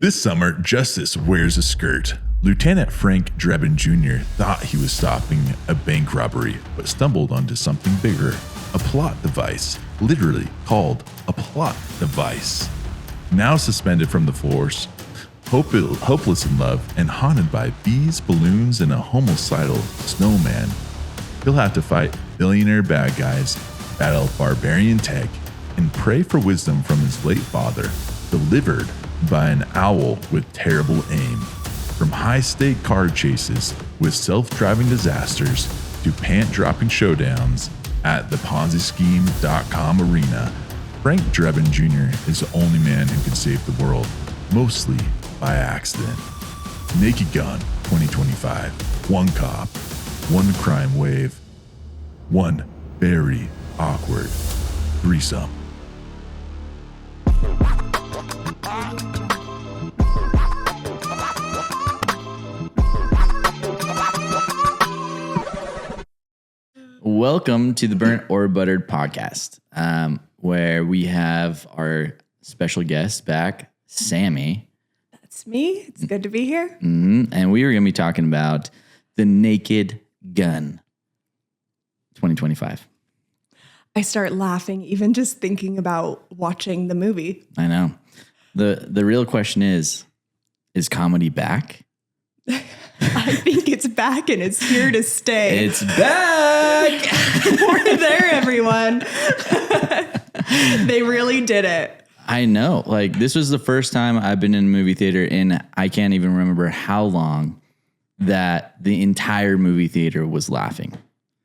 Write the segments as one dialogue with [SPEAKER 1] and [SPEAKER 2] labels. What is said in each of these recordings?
[SPEAKER 1] This summer, justice wears a skirt. Lieutenant Frank Drebin Jr. thought he was stopping a bank robbery, but stumbled onto something bigger, a plot device, literally called a plot device. Now suspended from the force, hopeless in love, and haunted by bees, balloons, and a homicidal snowman, he'll have to fight billionaire bad guys, battle barbarian tech, and pray for wisdom from his late father, delivered by an owl with terrible aim. From high-stake car chases with self-driving disasters to pant-dropping showdowns at the PonziScheme.com arena, Frank Drebin Jr. is the only man who can save the world, mostly by accident. Naked Gun 2025. One cop, one crime wave, one very awkward threesome.
[SPEAKER 2] Welcome to the Burnt or Buttered podcast, where we have our special guest back, Sammy.
[SPEAKER 3] That's me. It's good to be here.
[SPEAKER 2] And we are going to be talking about The Naked Gun 2025.
[SPEAKER 3] I start laughing even just thinking about watching the movie.
[SPEAKER 2] I know. The real question is comedy back?
[SPEAKER 3] I think it's back and it's here to stay.
[SPEAKER 2] It's back!
[SPEAKER 3] We're there, everyone. They really did it.
[SPEAKER 2] I know. Like, this was the first time I've been in a movie theater in I can't even remember how long that the entire movie theater was laughing.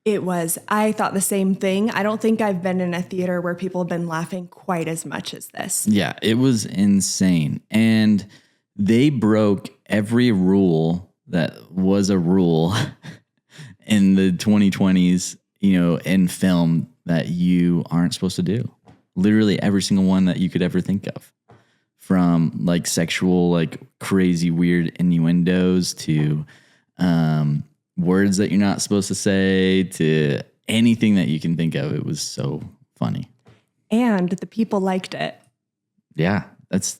[SPEAKER 3] It was. I thought the same thing. I don't think I've been in a theater where people have been laughing quite as much as this.
[SPEAKER 2] Yeah, it was insane. And they broke every rule that was a rule in the 2020s, in film that you aren't supposed to do. Literally every single one that you could ever think of. From like sexual, like crazy weird innuendos to words that you're not supposed to say to anything that you can think of. It was so funny.
[SPEAKER 3] And the people liked it.
[SPEAKER 2] Yeah, that's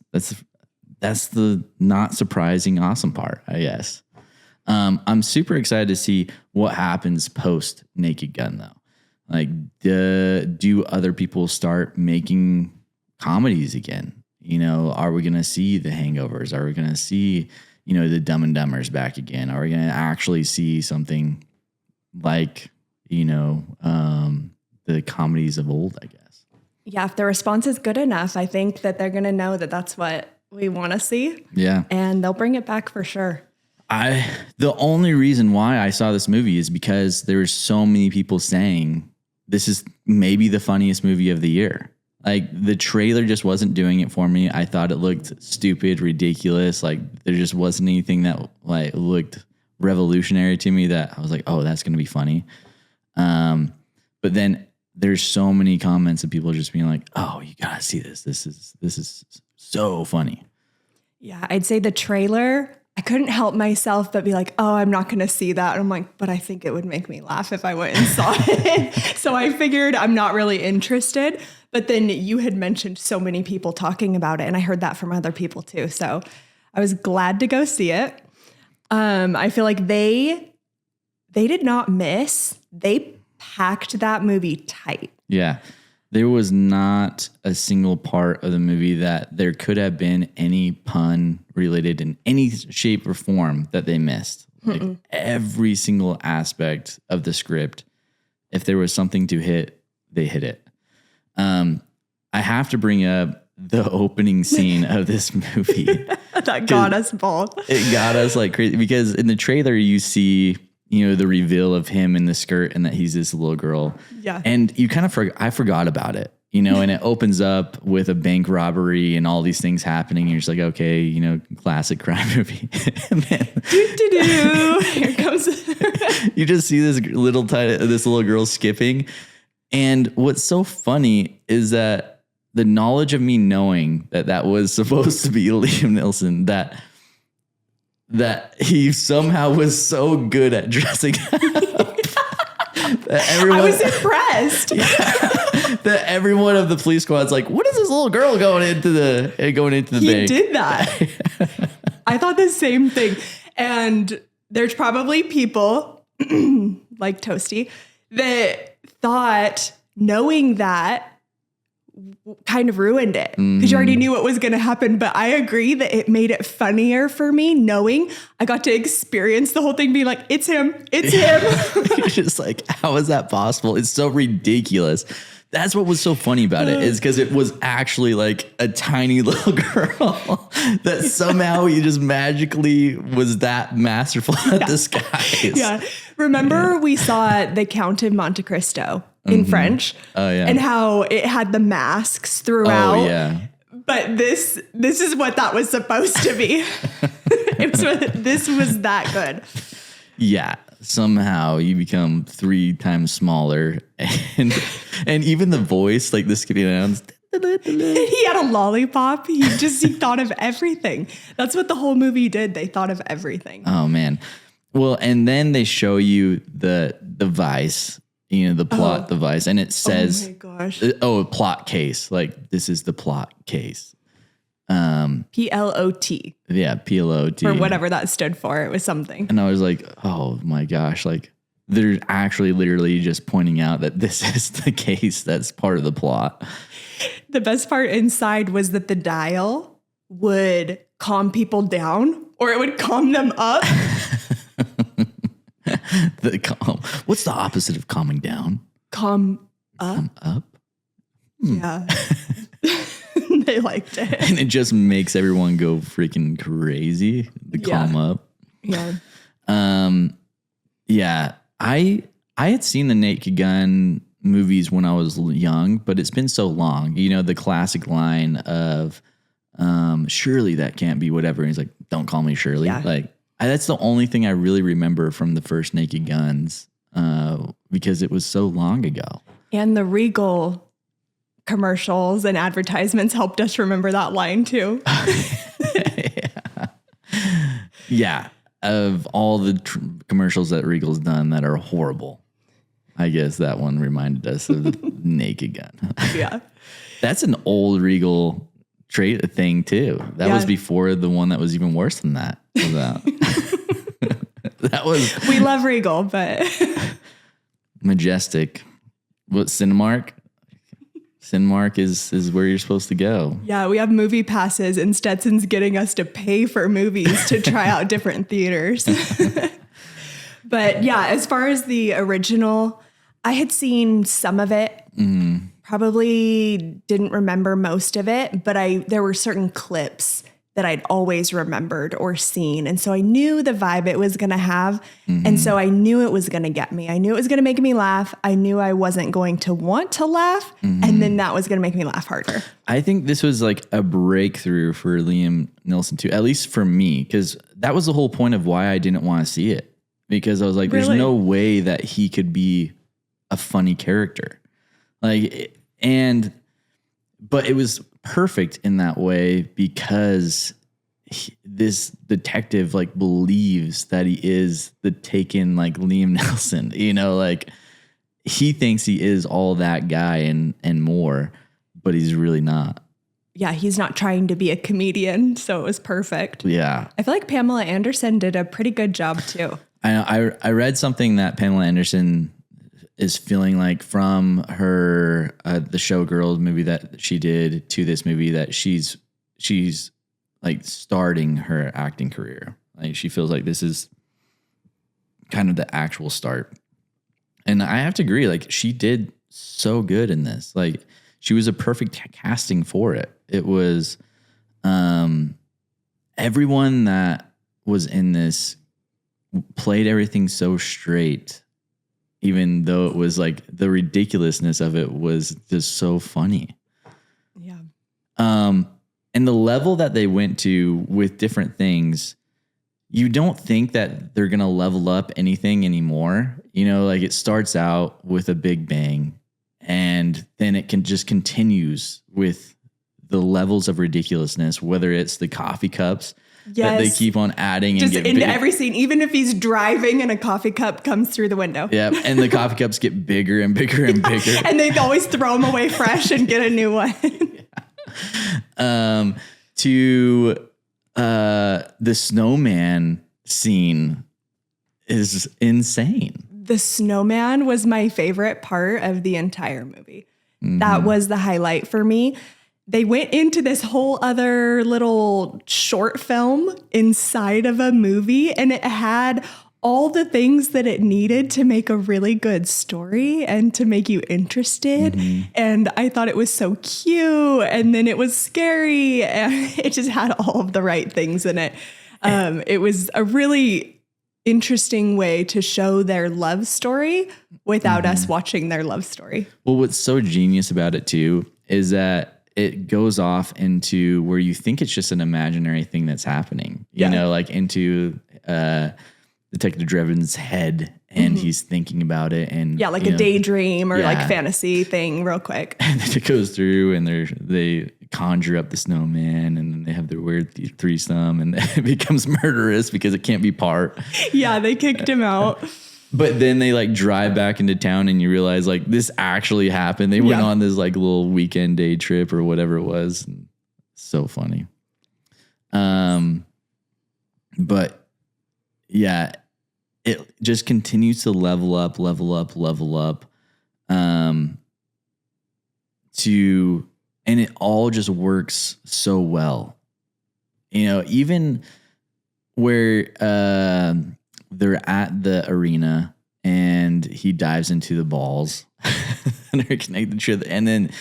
[SPEAKER 2] the not surprising awesome part, I guess. I'm super excited to see what happens post Naked Gun, though. Like, do other people start making comedies again? Are we going to see The Hangovers? Are we going to see, the Dumb and Dumbers back again? Are we going to actually see something like, the comedies of old, I guess?
[SPEAKER 3] Yeah, if the response is good enough, I think that they're going to know that that's what we want to see.
[SPEAKER 2] Yeah.
[SPEAKER 3] And they'll bring it back for sure.
[SPEAKER 2] The only reason why I saw this movie is because there were so many people saying this is maybe the funniest movie of the year. Like, the trailer just wasn't doing it for me. I thought it looked stupid, ridiculous. Like, there just wasn't anything that like looked revolutionary to me that I was like, oh, that's going to be funny. But then there's so many comments of people just being like, oh, you got to see this. This is so funny.
[SPEAKER 3] Yeah, I'd say the trailer, I couldn't help myself but be like, oh, I'm not going to see that. And I'm like, but I think it would make me laugh if I went and saw it. So I figured I'm not really interested. But then you had mentioned so many people talking about it, and I heard that from other people too. So I was glad to go see it. I feel like they did not miss. They packed that movie tight.
[SPEAKER 2] Yeah. There was not a single part of the movie that there could have been any pun related in any shape or form that they missed. Like, every single aspect of the script, if there was something to hit, they hit it. I have to bring up the opening scene of this movie.
[SPEAKER 3] That got us both.
[SPEAKER 2] It got us like crazy because in the trailer you see, the reveal of him in the skirt and that he's this little girl.
[SPEAKER 3] Yeah.
[SPEAKER 2] And you kind of I forgot about it, and it opens up with a bank robbery and all these things happening. And you're just like, okay, classic crime movie. And then
[SPEAKER 3] Here comes.
[SPEAKER 2] you just see this little girl skipping. And what's so funny is that the knowledge of me knowing that was supposed to be Liam Neeson, that he somehow was so good at dressing up Everyone,
[SPEAKER 3] I was impressed.
[SPEAKER 2] that every one of the police squad's like, what is this little girl going into the
[SPEAKER 3] He
[SPEAKER 2] bank?
[SPEAKER 3] did that. I thought the same thing. And there's probably people like Toasty that thought knowing that kind of ruined it because you already knew what was going to happen. But I agree that it made it funnier for me knowing I got to experience the whole thing being like, it's him. It's him.
[SPEAKER 2] You're just like, how is that possible? It's so ridiculous. That's what was so funny about it, is because it was actually like a tiny little girl that somehow he just magically was that masterful at disguise.
[SPEAKER 3] Yeah. Remember we saw The Count of Monte Cristo in French.
[SPEAKER 2] Oh, yeah.
[SPEAKER 3] And how it had the masks throughout.
[SPEAKER 2] Oh, yeah.
[SPEAKER 3] But this is what that was supposed to be. This was that good.
[SPEAKER 2] Yeah. Somehow you become 3 times smaller, and even the voice, like the skipping around.
[SPEAKER 3] He had a lollipop. He thought of everything. That's what the whole movie did. They thought of everything.
[SPEAKER 2] Oh man. Well, and then they show you the device, the plot device, and it says,
[SPEAKER 3] "Oh my gosh,
[SPEAKER 2] a plot case. Like this is the plot case."
[SPEAKER 3] P.L.O.T.
[SPEAKER 2] Yeah, P.L.O.T.
[SPEAKER 3] or whatever that stood for. It was something.
[SPEAKER 2] And I was like, oh my gosh, like they're actually literally just pointing out that this is the case that's part of the plot.
[SPEAKER 3] The best part inside was that the dial would calm people down or it would calm them up.
[SPEAKER 2] What's the opposite of calming down?
[SPEAKER 3] Calm up.
[SPEAKER 2] Calm up?
[SPEAKER 3] Yeah. They liked it.
[SPEAKER 2] And it just makes everyone go freaking crazy. The calm up.
[SPEAKER 3] Yeah.
[SPEAKER 2] Yeah. I had seen the Naked Gun movies when I was young, but it's been so long. The classic line of surely that can't be whatever. And he's like, don't call me Shirley.
[SPEAKER 3] Yeah.
[SPEAKER 2] Like that's the only thing I really remember from the first Naked Guns, because it was so long ago. And
[SPEAKER 3] the Regal commercials and advertisements helped us remember that line too.
[SPEAKER 2] Yeah. Of all the commercials that Regal's done that are horrible, I guess that one reminded us of the Naked Gun.
[SPEAKER 3] Yeah.
[SPEAKER 2] That's an old Regal trait thing too. That was before the one that was even worse than that was out. That was.
[SPEAKER 3] We love Regal, but
[SPEAKER 2] Majestic. What, Cinemark? Cinemark is where you're supposed to go.
[SPEAKER 3] Yeah, we have movie passes and Stetson's getting us to pay for movies to try out different theaters. But yeah, as far as the original, I had seen some of it. Probably didn't remember most of it, but there were certain clips that I'd always remembered or seen. And so I knew the vibe it was going to have. And so I knew it was going to get me. I knew it was going to make me laugh. I knew I wasn't going to want to laugh. And then that was going to make me laugh harder.
[SPEAKER 2] I think this was like a breakthrough for Liam Neeson too, at least for me, because that was the whole point of why I didn't want to see it. Because I was like, there's no way that he could be a funny character. But it was perfect in that way because this detective believes that he is the taken Liam Neeson, he thinks he is all that guy and more, but he's really not.
[SPEAKER 3] Yeah, he's not trying to be a comedian, so it was perfect.
[SPEAKER 2] Yeah.
[SPEAKER 3] I feel like Pamela Anderson did a pretty good job too.
[SPEAKER 2] I read something that Pamela Anderson is feeling like from her the Showgirls movie that she did to this movie that she's starting her acting career. She feels like this is kind of the actual start. And I have to agree, she did so good in this. She was a perfect casting for it. It was everyone that was in this played everything so straight. Even though it was the ridiculousness of it was just so funny.
[SPEAKER 3] Yeah.
[SPEAKER 2] And the level that they went to with different things, you don't think that they're going to level up anything anymore. It starts out with a big bang and then it can just continues with the levels of ridiculousness, whether it's the coffee cups that they
[SPEAKER 3] Yes.
[SPEAKER 2] keep on adding
[SPEAKER 3] Just
[SPEAKER 2] and get
[SPEAKER 3] into
[SPEAKER 2] bigger.
[SPEAKER 3] every scene, even if he's driving and a coffee cup comes through the window.
[SPEAKER 2] Yeah, and the coffee cups get bigger and bigger and bigger.
[SPEAKER 3] And they always throw them away fresh and get a new one.
[SPEAKER 2] To the snowman scene is insane.
[SPEAKER 3] The snowman was my favorite part of the entire movie. That was the highlight for me. They went into this whole other little short film inside of a movie, and it had all the things that it needed to make a really good story and to make you interested. And I thought it was so cute, and then it was scary, and it just had all of the right things in it. It was a really interesting way to show their love story without us watching their love story.
[SPEAKER 2] Well, what's so genius about it too is that it goes off into where you think it's just an imaginary thing that's happening, you know, like into Detective Drebin's head, and he's thinking about it, and
[SPEAKER 3] Yeah, like a daydream or like fantasy thing real quick.
[SPEAKER 2] and then it goes through, and they conjure up the snowman, and then they have their weird threesome, and it becomes murderous because it can't be part.
[SPEAKER 3] Yeah, they kicked him out.
[SPEAKER 2] But then they like drive back into town, and you realize like this actually happened. They went on this like little weekend day trip or whatever it was. And so funny. But yeah, it just continues to level up. And it all just works so well. You know, even where they're at the arena and he dives into the balls and they're connected to the, and then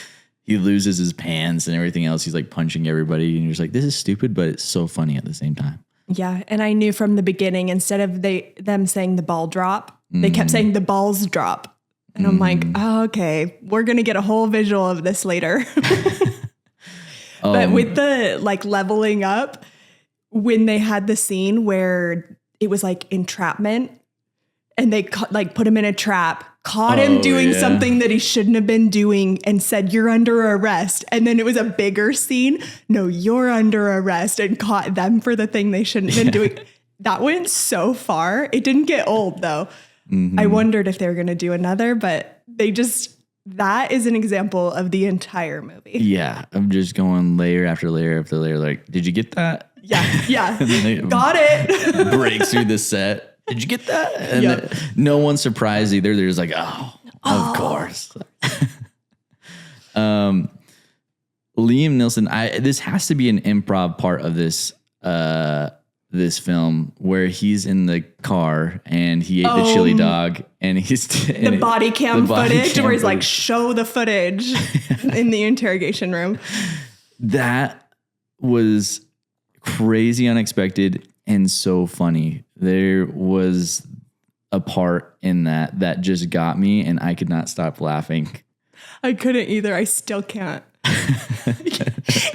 [SPEAKER 2] he loses his pants and everything else. He's like punching everybody, and you're just like, this is stupid, but it's so funny at the same time.
[SPEAKER 3] Yeah, and I knew from the beginning, instead of them saying the ball drop, they kept saying the balls drop. And I'm like, oh, okay, we're going to get a whole visual of this later. But with the like leveling up, when they had the scene where it was like entrapment and they put him in a trap, caught him doing something that he shouldn't have been doing and said, you're under arrest. And then it was a bigger scene. No, you're under arrest, and caught them for the thing they shouldn't have been doing. That went so far. It didn't get old though. I wondered if they were going to do another, but that is an example of the entire movie.
[SPEAKER 2] Yeah. I'm just going layer after layer after layer. Like, did you get that?
[SPEAKER 3] Yeah. Got it.
[SPEAKER 2] Breaks through the set. Did you get that? And no one's surprised either. They're just like, oh, of course. Liam Neeson, this has to be an improv part of this this film where he's in the car and he ate the chili dog, and he's
[SPEAKER 3] the body cam footage where he's like, show the footage in the interrogation room.
[SPEAKER 2] That was crazy, unexpected, and so funny. There was a part in that just got me, and I could not stop laughing.
[SPEAKER 3] I couldn't either. I still can't.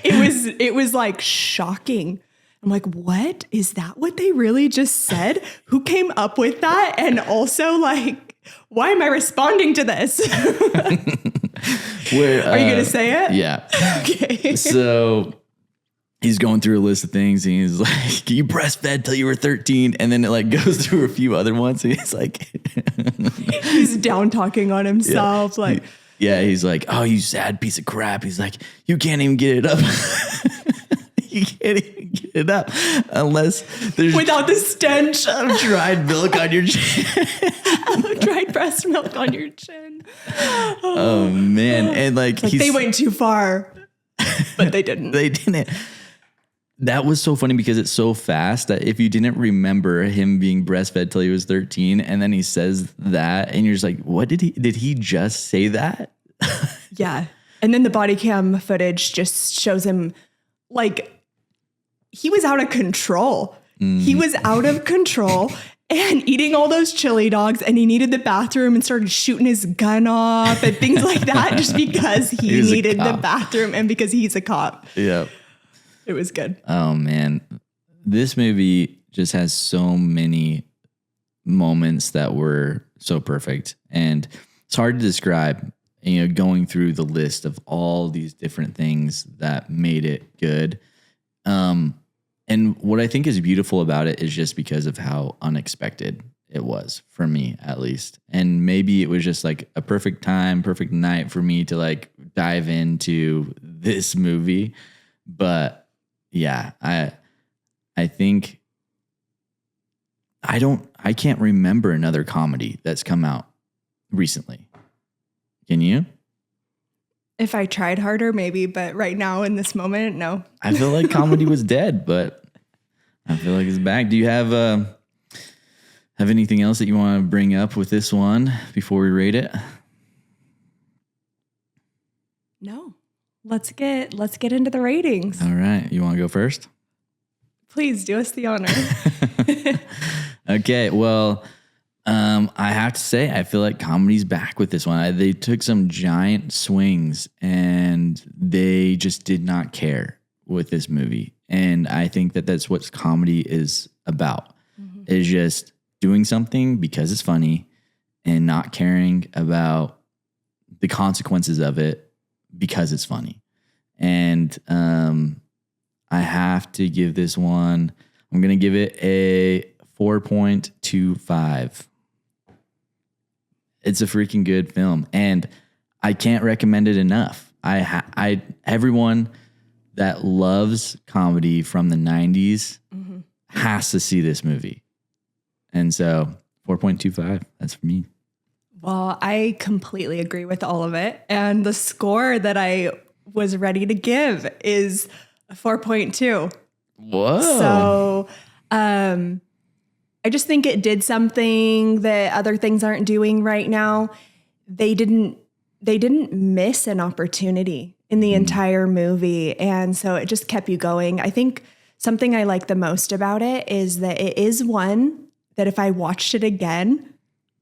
[SPEAKER 3] It was like shocking. I'm like, what? Is that what they really just said? Who came up with that? And also, like, why am I responding to this? Are you going to say it?
[SPEAKER 2] Yeah.
[SPEAKER 3] Okay.
[SPEAKER 2] So he's going through a list of things, and he's like, you breastfed till you were 13. And then it like goes through a few other ones. And he's like,
[SPEAKER 3] he's down talking on himself.
[SPEAKER 2] Yeah.
[SPEAKER 3] Like,
[SPEAKER 2] yeah, he's like, oh, you sad piece of crap. He's like, you can't even get it up. You can't even get it up unless there's
[SPEAKER 3] without the stench
[SPEAKER 2] of dried milk on your chin.
[SPEAKER 3] Dried breast milk on your chin.
[SPEAKER 2] Oh man. And like
[SPEAKER 3] they went too far, but they didn't.
[SPEAKER 2] They didn't. That was so funny because it's so fast that if you didn't remember him being breastfed till he was 13, and then he says that, and you're just like, what did he just say that?
[SPEAKER 3] Yeah. And then the body cam footage just shows him like he was out of control. He was out of control and eating all those chili dogs, and he needed the bathroom and started shooting his gun off and things like that just because he needed the bathroom and because he's a cop.
[SPEAKER 2] Yeah.
[SPEAKER 3] It was good.
[SPEAKER 2] Oh man. This movie just has so many moments that were so perfect, and it's hard to describe. going through the list of all these different things that made it good. And what I think is beautiful about it is just because of how unexpected it was for me, at least. And maybe it was just like a perfect time, perfect night for me to like dive into this movie. But yeah, I think I can't remember another comedy that's come out recently. Can you?
[SPEAKER 3] If I tried harder, maybe, but right now in this moment, no.
[SPEAKER 2] I feel like comedy was dead, but I feel like it's back. Do you have anything else that you want to bring up with this one before we rate it?
[SPEAKER 3] No. Let's get into the ratings.
[SPEAKER 2] All right. You want to go first?
[SPEAKER 3] Please do us the honor.
[SPEAKER 2] Okay. Well, I have to say, I feel like comedy's back with this one. They took some giant swings and they just did not care with this movie. And I think that that's what comedy is about, is just doing something because it's funny and not caring about the consequences of it because it's funny. And I have to give this one, I'm going to give it a 4.25. It's a freaking good film, and I can't recommend it enough. Everyone that loves comedy from the 90s has to see this movie. And so 4.25, that's for me.
[SPEAKER 3] Well, I completely agree with all of it. And the score that I was ready to give is a 4.2.
[SPEAKER 2] Whoa.
[SPEAKER 3] So, I just think it did something that other things aren't doing right now. They didn't miss an opportunity in the entire movie. And so it just kept you going. I think something I like the most about it is that it is one that if I watched it again,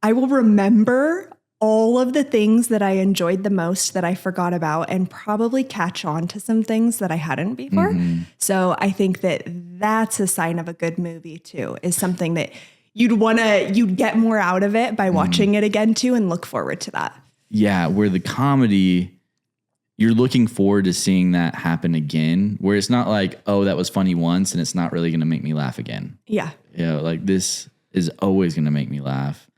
[SPEAKER 3] I will remember all of the things that I enjoyed the most that I forgot about and probably catch on to some things that I hadn't before. So I think that that's a sign of a good movie too, is something that you'd get more out of it by watching it again too and look forward to that.
[SPEAKER 2] Yeah, where the comedy, you're looking forward to seeing that happen again, where it's not like, oh, that was funny once and it's not really going to make me laugh again.
[SPEAKER 3] Yeah.
[SPEAKER 2] Like this is always going to make me laugh.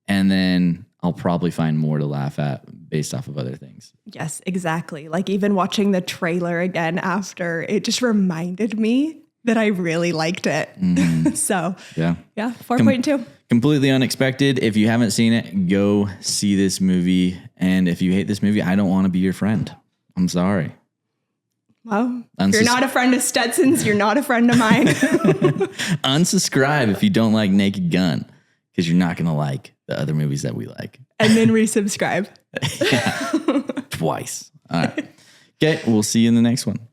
[SPEAKER 2] And then I'll probably find more to laugh at based off of other things.
[SPEAKER 3] Yes, exactly. Like even watching the trailer again after, it just reminded me that I really liked it. So yeah, 4.2.
[SPEAKER 2] Completely unexpected. If you haven't seen it, go see this movie. And if you hate this movie, I don't want to be your friend. I'm sorry.
[SPEAKER 3] Well, if you're not a friend of Stetson's, you're not a friend of mine.
[SPEAKER 2] Unsubscribe if you don't like Naked Gun, because you're not going to like the other movies that we like.
[SPEAKER 3] And then resubscribe.
[SPEAKER 2] Twice. All right. Okay, we'll see you in the next one.